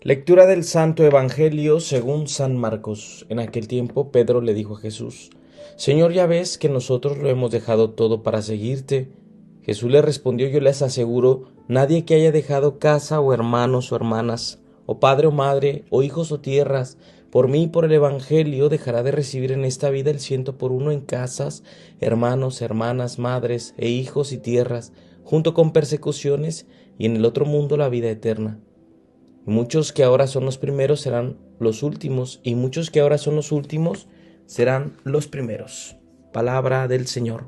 Lectura del Santo Evangelio según San Marcos. En aquel tiempo Pedro le dijo a Jesús: Señor, ya ves que nosotros lo hemos dejado todo para seguirte. Jesús le respondió: Yo les aseguro, nadie que haya dejado casa o hermanos o hermanas, o padre o madre, o hijos o tierras, por mí y por el Evangelio, dejará de recibir en esta vida el 100 por 1 en casas, hermanos, hermanas, madres e hijos y tierras, junto con persecuciones, y en el otro mundo la vida eterna. Muchos que ahora son los primeros serán los últimos, y muchos que ahora son los últimos serán los primeros. Palabra del Señor.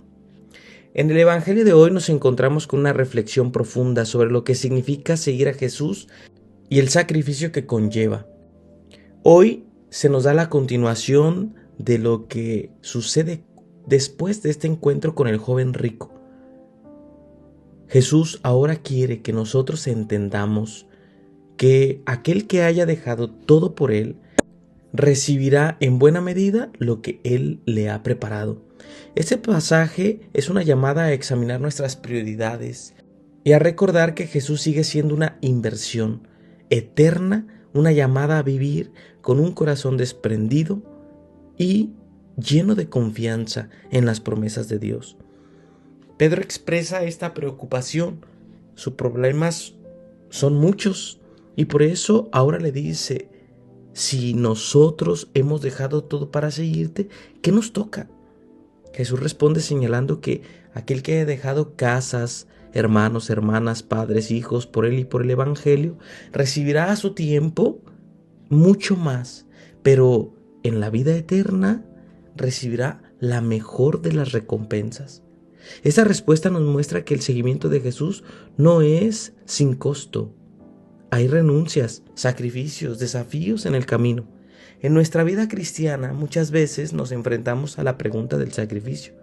En el Evangelio de hoy nos encontramos con una reflexión profunda sobre lo que significa seguir a Jesús y el sacrificio que conlleva. Hoy se nos da la continuación de lo que sucede después de este encuentro con el joven rico. Jesús ahora quiere que nosotros entendamos que aquel que haya dejado todo por Él recibirá en buena medida lo que Él le ha preparado. Este pasaje es una llamada a examinar nuestras prioridades y a recordar que Jesús sigue siendo una inversión eterna, una llamada a vivir con un corazón desprendido y lleno de confianza en las promesas de Dios. Pedro expresa esta preocupación. Sus problemas son muchos y por eso ahora le dice: si nosotros hemos dejado todo para seguirte, ¿qué nos toca? Jesús responde señalando que aquel que haya dejado casas, hermanos, hermanas, padres, hijos, por él y por el Evangelio, recibirá a su tiempo mucho más, pero en la vida eterna recibirá la mejor de las recompensas. Esta respuesta nos muestra que el seguimiento de Jesús no es sin costo. Hay renuncias, sacrificios, desafíos en el camino. En nuestra vida cristiana muchas veces nos enfrentamos a la pregunta del sacrificio.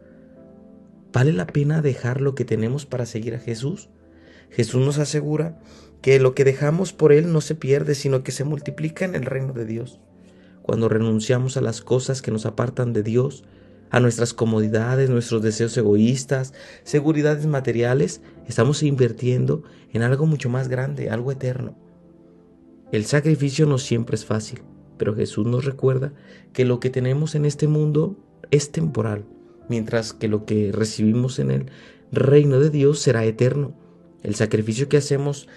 ¿Vale la pena dejar lo que tenemos para seguir a Jesús? Jesús nos asegura que lo que dejamos por Él no se pierde, sino que se multiplica en el reino de Dios. Cuando renunciamos a las cosas que nos apartan de Dios, a nuestras comodidades, nuestros deseos egoístas, seguridades materiales, estamos invirtiendo en algo mucho más grande, algo eterno. El sacrificio no siempre es fácil, pero Jesús nos recuerda que lo que tenemos en este mundo es temporal, mientras que lo que recibimos en el reino de Dios será eterno. El sacrificio que hacemos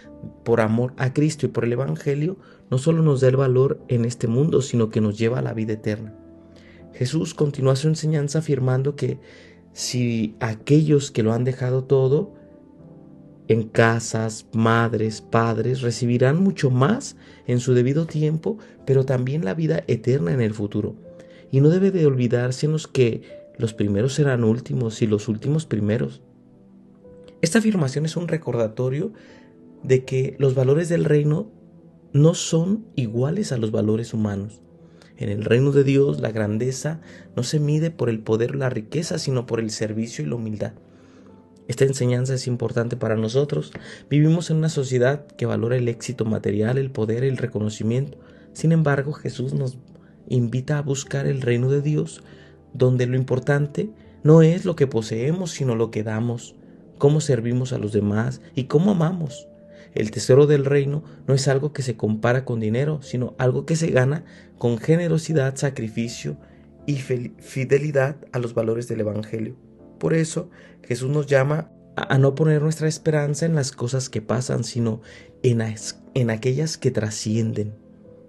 por amor a Cristo y por el Evangelio no solo nos da el valor en este mundo, sino que nos lleva a la vida eterna. Jesús continúa su enseñanza afirmando que si aquellos que lo han dejado todo, en casas, madres, padres, recibirán mucho más en su debido tiempo, pero también la vida eterna en el futuro. Y no debe de olvidársenos que los primeros serán últimos y los últimos primeros. Esta afirmación es un recordatorio de que los valores del reino no son iguales a los valores humanos. En el reino de Dios, la grandeza no se mide por el poder o la riqueza, sino por el servicio y la humildad. Esta enseñanza es importante para nosotros. Vivimos en una sociedad que valora el éxito material, el poder, el reconocimiento. Sin embargo, Jesús nos invita a buscar el reino de Dios, donde lo importante no es lo que poseemos, sino lo que damos, cómo servimos a los demás y cómo amamos. El tesoro del reino no es algo que se compara con dinero, sino algo que se gana con generosidad, sacrificio y fidelidad a los valores del Evangelio. Por eso, Jesús nos llama a no poner nuestra esperanza en las cosas que pasan, sino en aquellas que trascienden.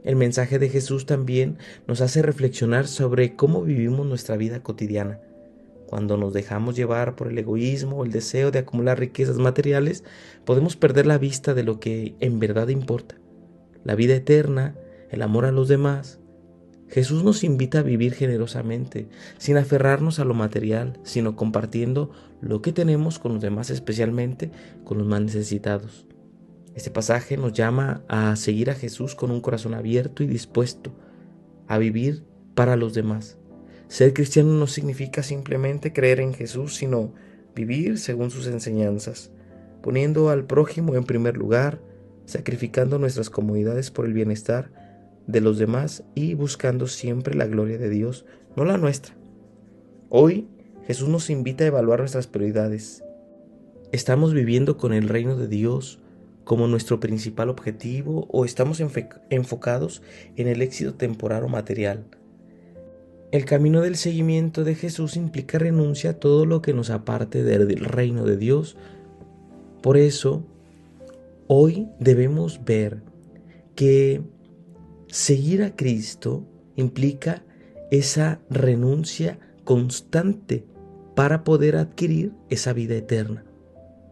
El mensaje de Jesús también nos hace reflexionar sobre cómo vivimos nuestra vida cotidiana. Cuando nos dejamos llevar por el egoísmo o el deseo de acumular riquezas materiales, podemos perder la vista de lo que en verdad importa: la vida eterna, el amor a los demás. Jesús nos invita a vivir generosamente, sin aferrarnos a lo material, sino compartiendo lo que tenemos con los demás, especialmente con los más necesitados. Este pasaje nos llama a seguir a Jesús con un corazón abierto y dispuesto a vivir para los demás. Ser cristiano no significa simplemente creer en Jesús, sino vivir según sus enseñanzas, poniendo al prójimo en primer lugar, sacrificando nuestras comodidades por el bienestar de los demás y buscando siempre la gloria de Dios, no la nuestra. Hoy Jesús nos invita a evaluar nuestras prioridades. ¿Estamos viviendo con el reino de Dios como nuestro principal objetivo o estamos enfocados en el éxito temporal o material. El camino del seguimiento de Jesús implica renuncia a todo lo que nos aparte del reino de Dios. Por eso, hoy debemos ver que seguir a Cristo implica esa renuncia constante para poder adquirir esa vida eterna.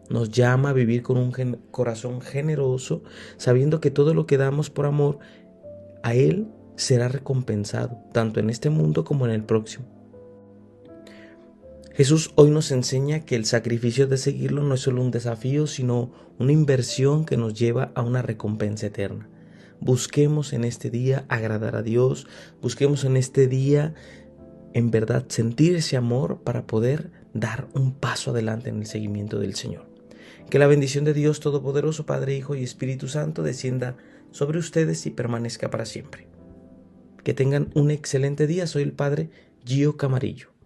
Nos llama a vivir con un corazón generoso, sabiendo que todo lo que damos por amor a Él será recompensado, tanto en este mundo como en el próximo. Jesús hoy nos enseña que el sacrificio de seguirlo no es solo un desafío, sino una inversión que nos lleva a una recompensa eterna. Busquemos en este día agradar a Dios, busquemos en este día en verdad sentir ese amor para poder dar un paso adelante en el seguimiento del Señor. Que la bendición de Dios Todopoderoso, Padre, Hijo y Espíritu Santo descienda sobre ustedes y permanezca para siempre. Que tengan un excelente día. Soy el Padre Gio Camarillo.